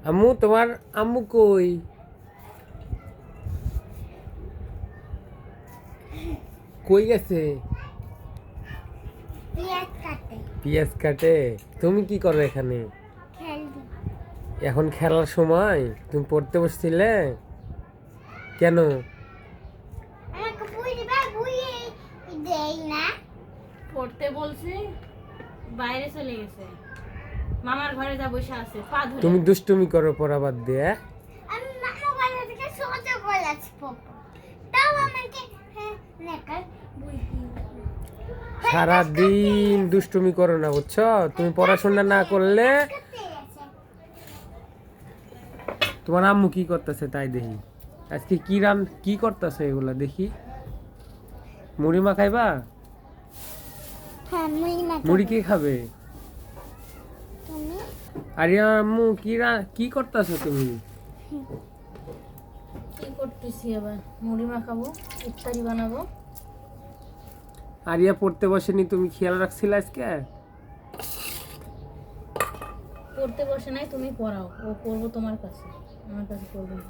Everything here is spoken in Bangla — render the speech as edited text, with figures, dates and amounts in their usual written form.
আম্মু তোমার আম্মু কই? কই গেছে? পিয়াজ কাটে। তুমি কি করো এখানে? এখন খেলার সময়? তুমি পড়তে বসছিলে কেন? পড়তে বলছে, বাইরে চলে গেছে, মামার ঘরে যা বসে আছে পা ধরে। তুমি দুষ্টুমি করো পড়া বাদ দিয়ে। সারাদিন দুষ্টুমি করো না, বুঝছো? তুমি পড়াশোনা না করলে তোমার আম্মু কি করতেছে তাই দেখি। আজকে কি করতেছে এগুলা দেখি। মুড়ি মাখাইবা? মুড়ি কে খাবে? আরিয়া আম্মু কি করতেছো তুমি? কি করতেছি আবার? মুড়ি মাখাবো, ইফতারি বানাবো। আরিয়া পড়তে বসেনি, তুমি খেয়াল রাখছিলে আজকে? পড়তে বসে নাই, তুমি পড়াও, ও পড়বো তোমার কাছে, আমার কাছে পড়বো না।